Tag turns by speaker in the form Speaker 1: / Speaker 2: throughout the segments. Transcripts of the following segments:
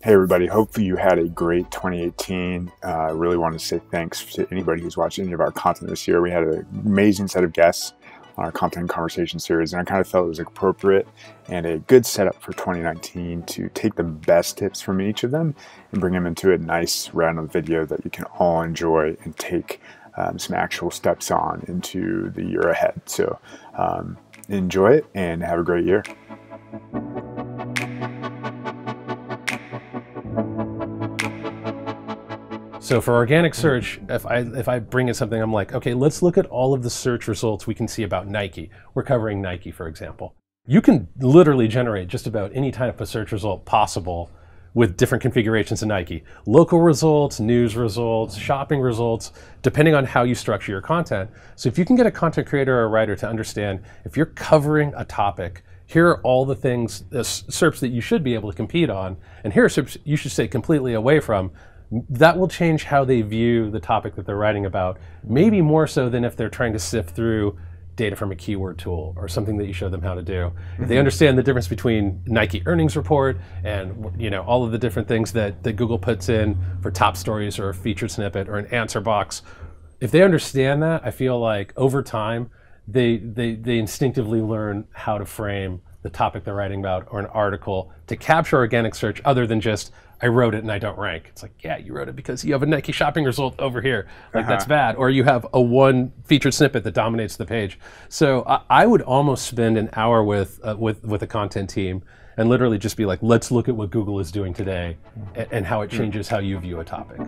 Speaker 1: Hey everybody, hopefully you had a great 2018. I really want to say thanks to anybody who's watched any of our content this year. We had an amazing set of guests on our content conversation series, and I kind of felt it was appropriate and a good setup for 2019 to take the best tips from each of them and bring them into a nice random video that you can all enjoy and take some actual steps on into the year ahead. So enjoy it and have a great year.
Speaker 2: So for organic search, if I bring in something, I'm like, okay, let's look at all of the search results we can see about Nike. We're covering Nike, for example. You can literally generate just about any type of search result possible with different configurations of Nike. Local results, news results, shopping results, depending on how you structure your content. So if you can get a content creator or a writer to understand, if you're covering a topic, here are all the things, the SERPs that you should be able to compete on, and here are SERPs you should stay completely away from. That will change how they view the topic that they're writing about, maybe more so than if they're trying to sift through data from a keyword tool or something that you show them how to do. If they understand the difference between Nike earnings report and all of the different things that Google puts in for top stories or a featured snippet or an answer box, if they understand that, I feel like over time they instinctively learn how to frame the topic they're writing about or an article to capture organic search other than just, I wrote it and I don't rank. It's like, yeah, you wrote it because you have a Nike shopping result over here. Like that's bad. Or you have a one featured snippet that dominates the page. So I would almost spend an hour with a content team and literally just be like, let's look at what Google is doing today and how it changes how you view a topic.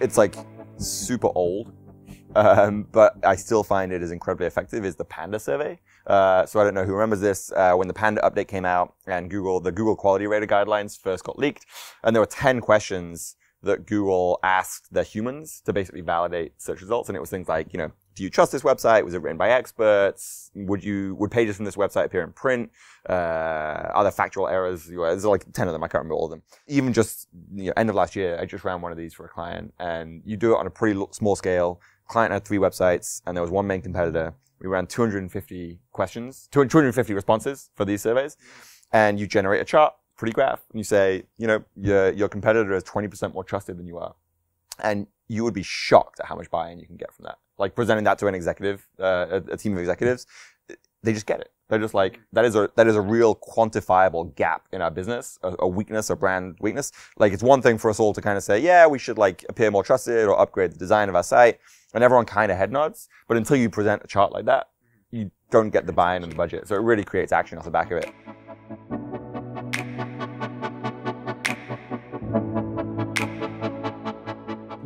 Speaker 3: It's like super old, but I still find it is incredibly effective, is the Panda survey. So I don't know who remembers this, when the Panda update came out and the Google Quality Rater guidelines first got leaked, and there were 10 questions that Google asked their humans to basically validate search results. And it was things like, do you trust this website? Was it written by experts? Would pages from this website appear in print? Are there factual errors? There's like 10 of them. I can't remember all of them. Even just, end of last year, I just ran one of these for a client, and you do it on a pretty small scale. Client had 3 websites and there was one main competitor. We ran 250 questions, 250 responses for these surveys, and you generate a chart, pretty graph, and you say, your competitor is 20% more trusted than you are. And you would be shocked at how much buy-in you can get from that. Like presenting that to an executive, a team of executives, they just get it. They're just like, that is a real quantifiable gap in our business, a weakness, a brand weakness. Like it's one thing for us all to kind of say, yeah, we should like appear more trusted or upgrade the design of our site. And everyone kind of head nods. But until you present a chart like that, you don't get the buy-in and the budget. So it really creates action off the back of it.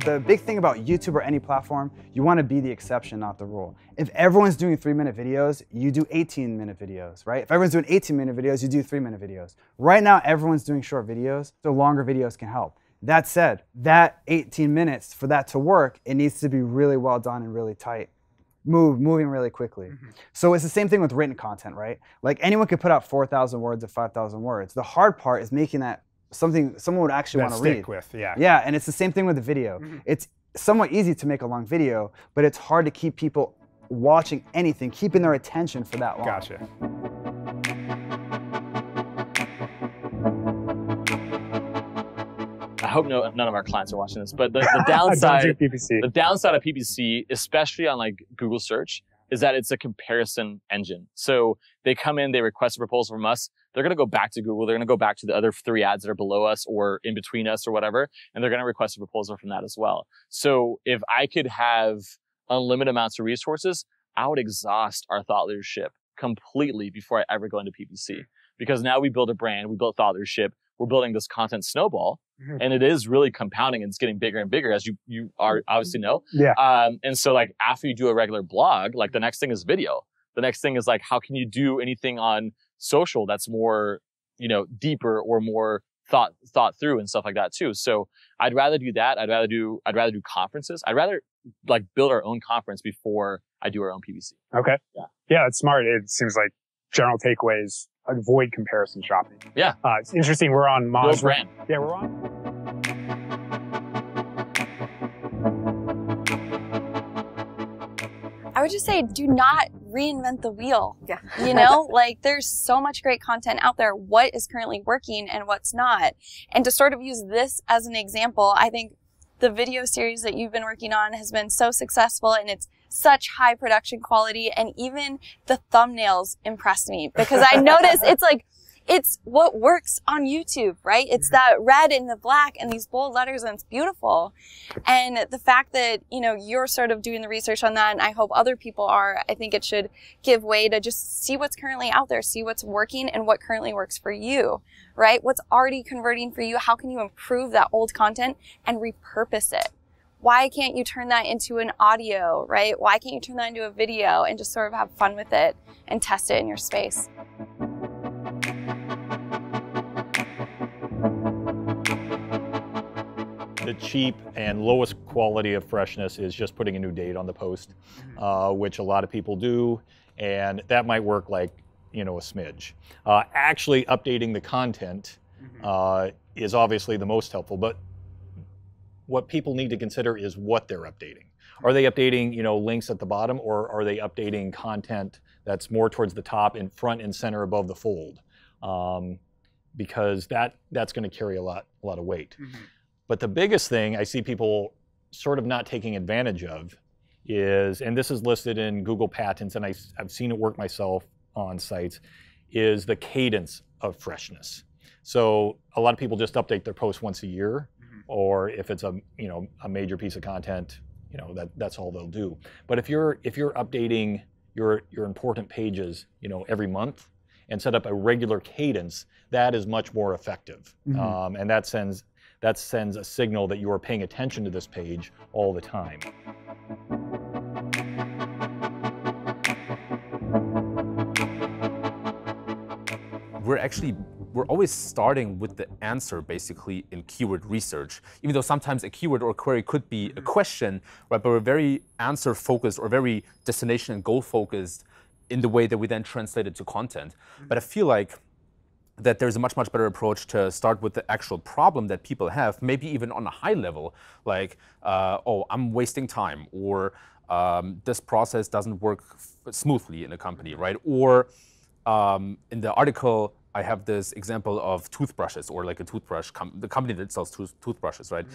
Speaker 4: The big thing about YouTube or any platform, you want to be the exception, not the rule. If everyone's doing 3-minute videos, you do 18-minute videos, right? If everyone's doing 18-minute videos, you do 3-minute videos. Right now, everyone's doing short videos, so longer videos can help. That said, that 18 minutes, for that to work, it needs to be really well done and really tight. Moving really quickly. So it's the same thing with written content, right? Like anyone could put out 4,000 words or 5,000 words. The hard part is making that something someone would actually want to read. Yeah, and it's the same thing with the video. It's somewhat easy to make a long video, but it's hard to keep people watching anything, keeping their attention for that long.
Speaker 5: Gotcha.
Speaker 6: I hope none of our clients are watching this, but the downside of PPC, especially on like Google search, is that it's a comparison engine. So they come in, they request a proposal from us. They're going to go back to Google. They're going to go back to the other 3 ads that are below us or in between us or whatever, and they're going to request a proposal from that as well. So if I could have unlimited amounts of resources, I would exhaust our thought leadership completely before I ever go into PPC. Because now we build a brand, we build thought leadership, we're building this content snowball, and it is really compounding and it's getting bigger and bigger, as you are obviously know.
Speaker 5: Yeah.
Speaker 6: And so like after you do a regular blog, like the next thing is video. The next thing is like, how can you do anything on social that's more, deeper or more thought through and stuff like that too. So I'd rather do that. I'd rather do conferences. I'd rather like build our own conference before I do our own PPC.
Speaker 5: Okay.
Speaker 6: Yeah.
Speaker 5: Yeah, it's smart. It seems like general takeaways: avoid comparison shopping.
Speaker 6: Yeah.
Speaker 5: It's interesting. We're on Moz.
Speaker 6: Brand.
Speaker 5: Yeah, we're on.
Speaker 7: I would just say, do not reinvent the wheel.
Speaker 8: Yeah.
Speaker 7: You know, like there's so much great content out there. What is currently working and what's not? And to sort of use this as an example, I think the video series that you've been working on has been so successful, and it's such high production quality. And even the thumbnails impressed me because I noticed it's what works on YouTube, right? It's that red and the black and these bold letters, and it's beautiful. And the fact that, you know, you're sort of doing the research on that, and I hope other people are, I think it should give way to just see what's currently out there, see what's working and what currently works for you, right? What's already converting for you? How can you improve that old content and repurpose it? Why can't you turn that into an audio, right? Why can't you turn that into a video and just sort of have fun with it and test it in your space?
Speaker 9: The cheap and lowest quality of freshness is just putting a new date on the post, which a lot of people do, and that might work like, you know, a smidge. Actually updating the content is obviously the most helpful, but what people need to consider is what they're updating. Are they updating, you know, links at the bottom, or are they updating content that's more towards the top and front and center above the fold? Because that's going to carry a lot of weight. But the biggest thing I see people sort of not taking advantage of is, and this is listed in Google Patents, and I've seen it work myself on sites, is the cadence of freshness. So a lot of people just update their posts once a year, or if it's a major piece of content, you know, that's all they'll do. But if you're updating your important pages, you know, every month and set up a regular cadence, that is much more effective, and that sends a signal that you are paying attention to this page all the time.
Speaker 10: We're always starting with the answer basically in keyword research, even though sometimes a keyword or a query could be a question, right? But we're very answer focused or very destination and goal focused in the way that we then translate it to content. But I feel like that there's a much better approach to start with the actual problem that people have, maybe even on a high level, like, oh, I'm wasting time, or this process doesn't work smoothly in a company, right? Or in the article, I have this example of toothbrushes, or like a toothbrush, the company that sells toothbrushes, right?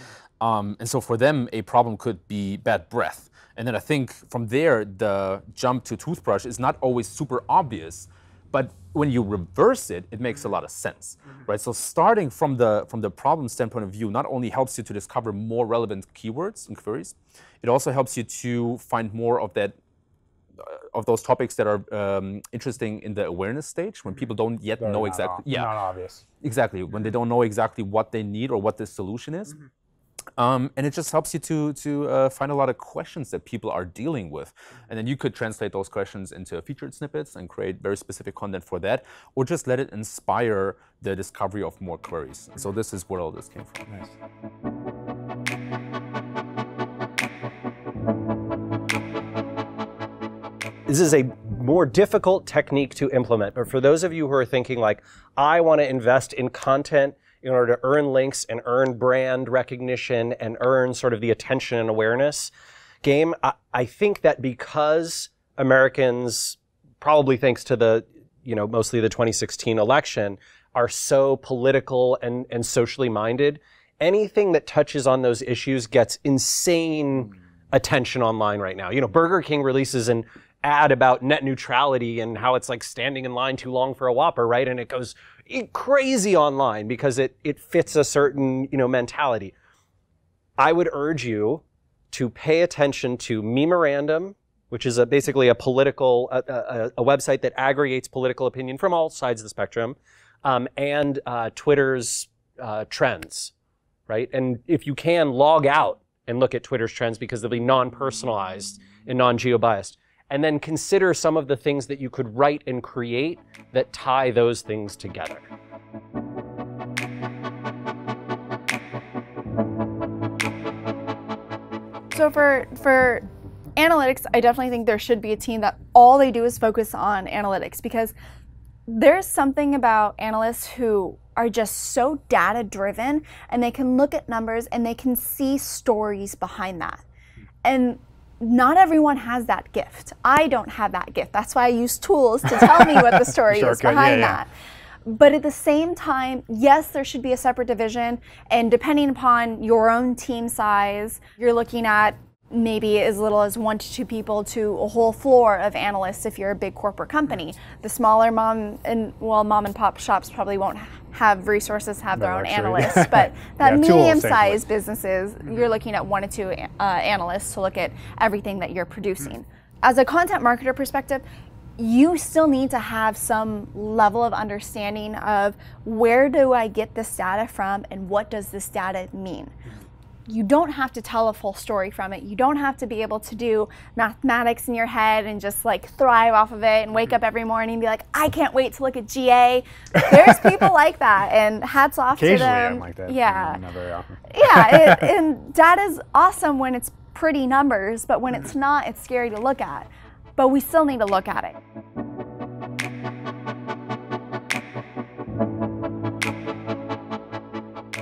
Speaker 10: And so for them, a problem could be bad breath. And then I think from there, the jump to toothbrush is not always super obvious, but when you reverse it, it makes a lot of sense, right? So starting from the problem standpoint of view not only helps you to discover more relevant keywords and queries, it also helps you to find more of those topics that are interesting in the awareness stage, when people don't yet know exactly.
Speaker 1: Not obvious.
Speaker 10: Exactly, when they don't know exactly what they need or what the solution is. And it just helps you to find a lot of questions that people are dealing with. And then you could translate those questions into featured snippets and create very specific content for that, or just let it inspire the discovery of more queries. So this is where all this came from.
Speaker 1: Nice.
Speaker 11: This is a more difficult technique to implement, but for those of you who are thinking like, I want to invest in content in order to earn links and earn brand recognition and earn sort of the attention and awareness game, I think that because Americans, probably thanks to the, mostly the 2016 election, are so political and socially minded, anything that touches on those issues gets insane attention online right now. Burger King releases an ad about net neutrality and how it's like standing in line too long for a Whopper, right? And it goes crazy online because it fits a certain, mentality. I would urge you to pay attention to Memeorandum, which is basically a political, a website that aggregates political opinion from all sides of the spectrum, and Twitter's trends, right? And if you can, log out and look at Twitter's trends because they'll be non-personalized and non-geo-biased. And then consider some of the things that you could write and create that tie those things together.
Speaker 8: So for analytics, I definitely think there should be a team that all they do is focus on analytics, because there's something about analysts who are just so data driven, and they can look at numbers and they can see stories behind that. And not everyone has that gift. I don't have that gift. That's why I use tools to tell me what the story is behind that. But at the same time, yes, there should be a separate division. And depending upon your own team size, you're looking at maybe as little as 1 to 2 people to a whole floor of analysts if you're a big corporate company. The smaller mom and pop shops probably won't have resources to have their own analysts, but that medium-sized businesses, you're looking at 1 to 2 analysts to look at everything that you're producing. As a content marketer perspective, you still need to have some level of understanding of where do I get this data from and what does this data mean. You don't have to tell a full story from it. You don't have to be able to do mathematics in your head and just like thrive off of it and wake up every morning and be like, I can't wait to look at GA. There's people like that, and hats off to them.
Speaker 1: Occasionally I'm like that.
Speaker 8: Yeah.
Speaker 1: Not very often.
Speaker 8: Yeah, and data's awesome when it's pretty numbers, but when it's not, it's scary to look at. But we still need to look at it.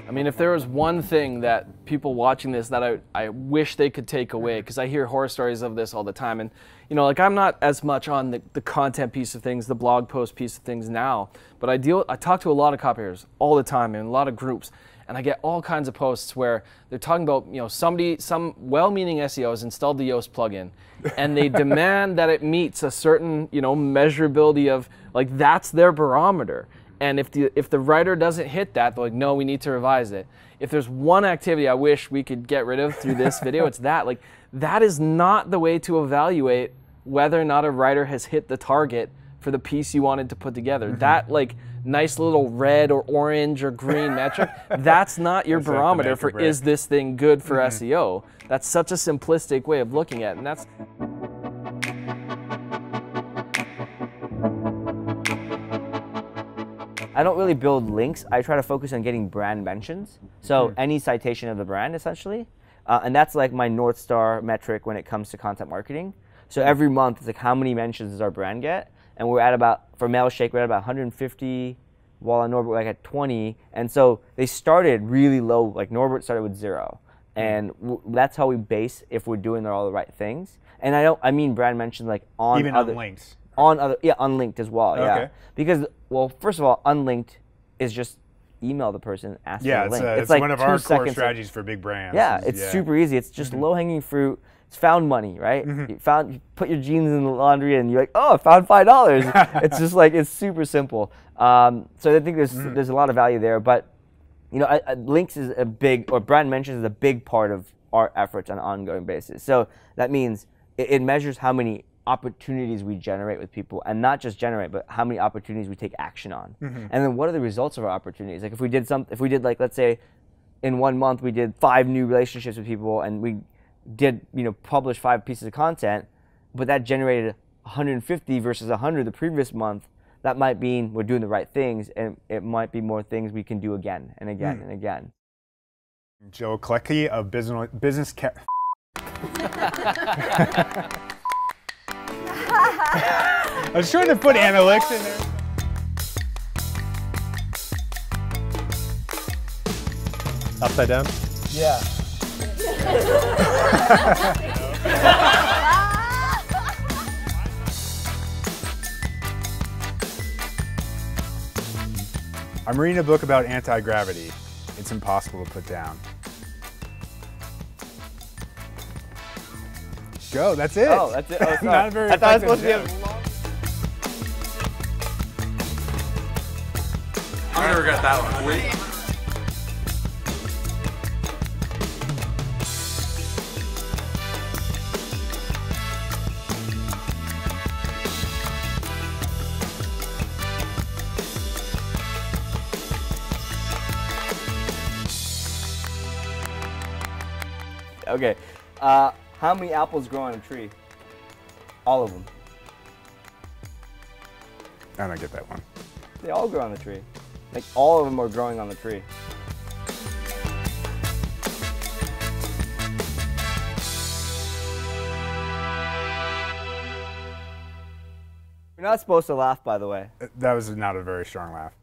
Speaker 12: I mean, if there was one thing that people watching this that I wish they could take away, because I hear horror stories of this all the time, and you know, like I'm not as much on the content piece of things, the blog post piece of things now, but I talk to a lot of copywriters all the time in a lot of groups, and I get all kinds of posts where they're talking about, you know, some well-meaning SEO has installed the Yoast plugin, and they demand that it meets a certain, you know, measurability of, like, that's their barometer. And if the writer doesn't hit that, they're like, no, we need to revise it. If there's one activity I wish we could get rid of through this video, it's that. Like, that is not the way to evaluate whether or not a writer has hit the target for the piece you wanted to put together. That, like, nice little red or orange or green metric, that's not your barometer for is this thing good for SEO. That's such a simplistic way of looking at it, and that's...
Speaker 13: I don't really build links. I try to focus on getting brand mentions. So any citation of the brand, essentially. And that's like my North Star metric when it comes to content marketing. So every month, it's like how many mentions does our brand get? And we're at about, for Mailshake, we're at about 150, while on Norbert we're like at 20. And so they started really low, like Norbert started with 0. And that's how we base if we're doing all the right things. And I mean brand mentions like on
Speaker 1: even
Speaker 13: other,
Speaker 1: on links.
Speaker 13: On other, yeah, unlinked as well, yeah.
Speaker 1: Okay.
Speaker 13: Because, well, first of all, unlinked is just email the person, ask for the link.
Speaker 1: It's like one of our core strategies for big brands.
Speaker 13: Yeah, it's super easy. It's just low-hanging fruit. It's found money, right? You put your jeans in the laundry and you're like, oh, I found $5. It's just like, it's super simple. So I think there's a lot of value there. But, you know, links is a big, or brand mentions is a big part of our efforts on an ongoing basis. So that means it measures how many opportunities we generate with people, and not just generate, but how many opportunities we take action on. And then what are the results of our opportunities? Like if we did like, let's say in 1 month we did 5 new relationships with people, and we did, you know, publish 5 pieces of content, but that generated 150 versus 100 the previous month, that might mean we're doing the right things, and it might be more things we can do again and again and again.
Speaker 1: Joe Klettke of Business I was trying to put analytics in there.
Speaker 2: Upside down?
Speaker 13: Yeah.
Speaker 1: I'm reading a book about anti-gravity. It's impossible to put down. Go, that's it.
Speaker 13: Oh, that's it. Oh, sorry.
Speaker 1: Not very
Speaker 13: I thought I was supposed to be
Speaker 1: joke.
Speaker 14: I'm gonna regret that one. Wait.
Speaker 13: Okay. How many apples grow on a tree? All of them.
Speaker 1: I don't get that one.
Speaker 13: They all grow on the tree. Like all of them are growing on the tree. You're not supposed to laugh, by the way.
Speaker 1: That was not a very strong laugh.